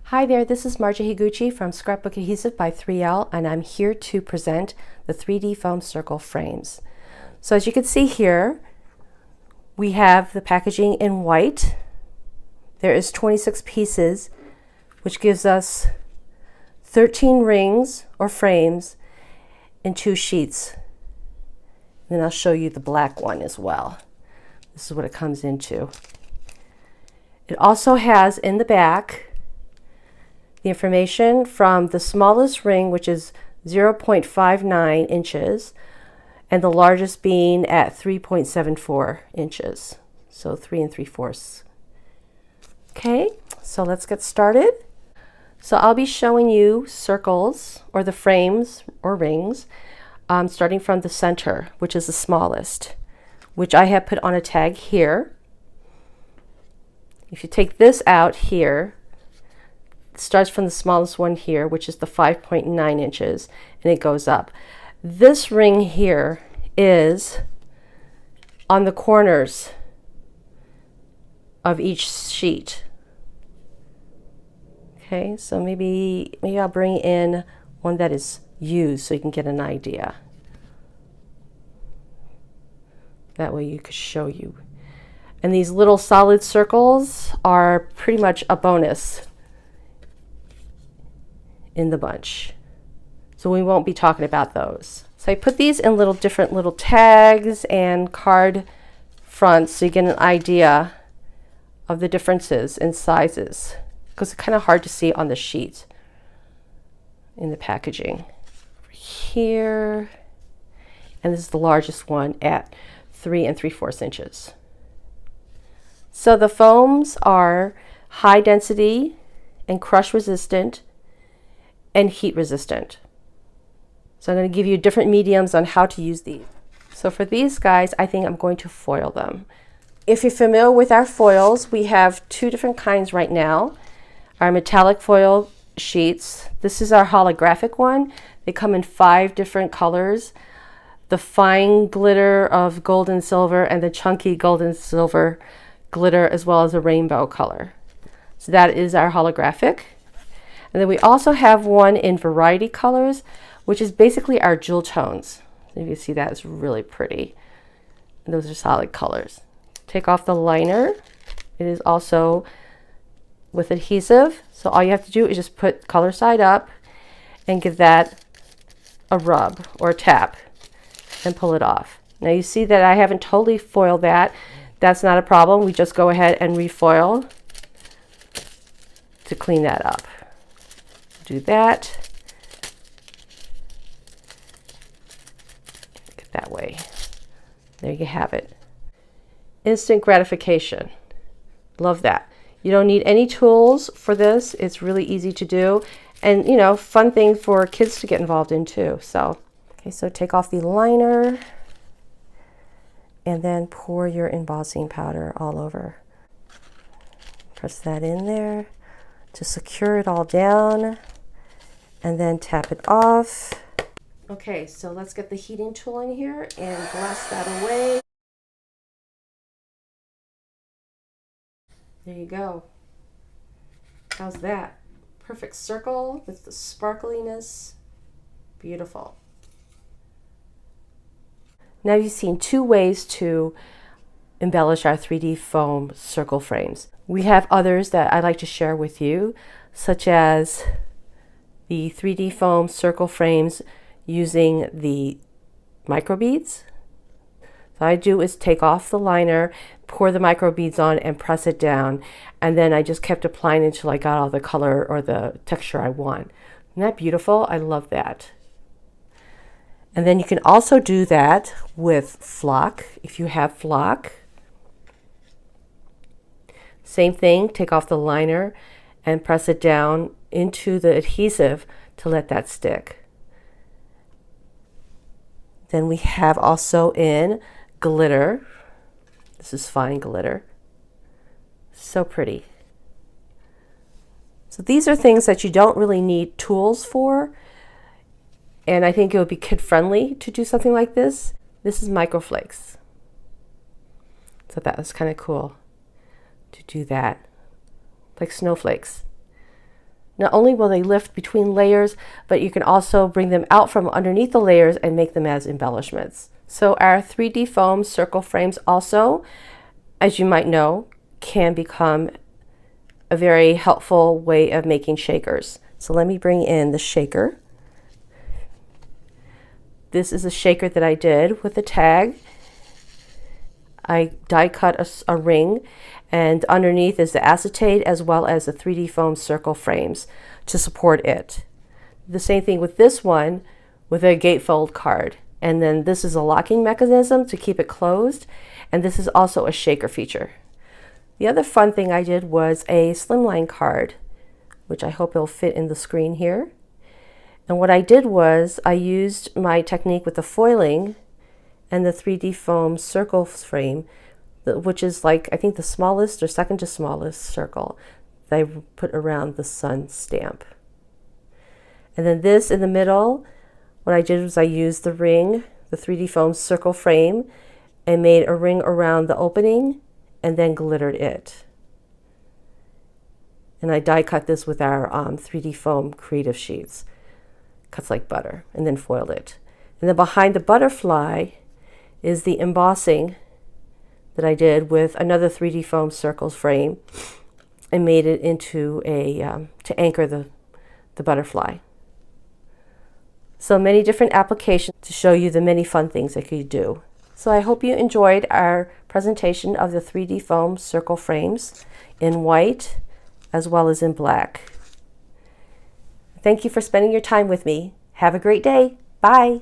Hi there, this is Marja Higuchi from Scrapbook Adhesive by 3L, and I'm here to present the 3D foam circle frames. So as you can see here, we have the packaging in white. There is 26 pieces, which gives us 13 rings or frames in 2 sheets. And then I'll show you the black one as well. This is what it comes into. It also has in the back the information from the smallest ring, which is 0.59 inches, and the largest being at 3.74 inches, so 3 3/4. Okay, so let's get started. So I'll be showing you circles, or the frames or rings, starting from the center, which is the smallest, which I have put on a tag here. If you take this out here, starts from the smallest one here, which is the 5.9 inches, and it goes up. This ring here is on the corners of each sheet. Okay, so maybe I'll bring in one that is used so you can get an idea. That way you could show you. And these little solid circles are pretty much a bonus in the bunch, so we won't be talking about those. So I put these in different little tags and card fronts so you get an idea of the differences in sizes, because it's kind of hard to see on the sheet in the packaging. Here, and this is the largest one at 3 3/4 inches. So the foams are high density and crush resistant and heat resistant. So I'm going to give you different mediums on how to use these. So for these guys, I think I'm going to foil them. If you're familiar with our foils, we have 2 different kinds right now. Our metallic foil sheets. This is our holographic one. They come in 5 different colors. The fine glitter of gold and silver, and the chunky gold and silver glitter, as well as a rainbow color. So that is our holographic. And then we also have one in variety colors, which is basically our jewel tones. You can see that is really pretty. And those are solid colors. Take off the liner. It is also with adhesive. So all you have to do is just put color side up and give that a rub or a tap and pull it off. Now you see that I haven't totally foiled that. That's not a problem. We just go ahead and refoil to clean that up. Do that. Get that way. There you have it. Instant gratification. Love that. You don't need any tools for this. It's really easy to do, and you know, fun thing for kids to get involved in too. So, okay, so take off the liner and then pour your embossing powder all over. Press that in there to secure it all down, and then tap it off. Okay, so let's get the heating tool in here and blast that away. There you go. How's that? Perfect circle with the sparkliness. Beautiful. Now you've seen 2 ways to embellish our 3D foam circle frames. We have others that I'd like to share with you, such as the 3D foam circle frames using the microbeads. So what I do is take off the liner, pour the microbeads on, and press it down, and then I just kept applying until I got all the color or the texture I want. Isn't that beautiful? I love that. And then you can also do that with flock, if you have flock. Same thing, take off the liner and press it down into the adhesive to let that stick. Then we have also in glitter. This is fine glitter. So pretty. So these are things that you don't really need tools for, and I think it would be kid friendly to do something like this. This is microflakes. So that was kind of cool to do that, like snowflakes. Not only will they lift between layers, but you can also bring them out from underneath the layers and make them as embellishments. So our 3D foam circle frames also, as you might know, can become a very helpful way of making shakers. So let me bring in the shaker. This is a shaker that I did with a tag. I die cut a ring, and underneath is the acetate as well as the 3D foam circle frames to support it. The same thing with this one with a gatefold card. And then this is a locking mechanism to keep it closed, and this is also a shaker feature. The other fun thing I did was a slimline card, which I hope it'll fit in the screen here. And what I did was I used my technique with the foiling and the 3D foam circle frame, which is like, I think, the smallest or second to smallest circle that I put around the sun stamp. And then this in the middle, what I did was I used the ring, the 3D foam circle frame, and made a ring around the opening and then glittered it. And I die cut this with our 3D foam creative sheets. Cuts like butter, and then foiled it. And then behind the butterfly is the embossing that I did with another 3D foam circles frame and made it into a, to anchor the butterfly. So many different applications to show you the many fun things that you do. So I hope you enjoyed our presentation of the 3D foam circle frames in white as well as in black. Thank you for spending your time with me. Have a great day. Bye.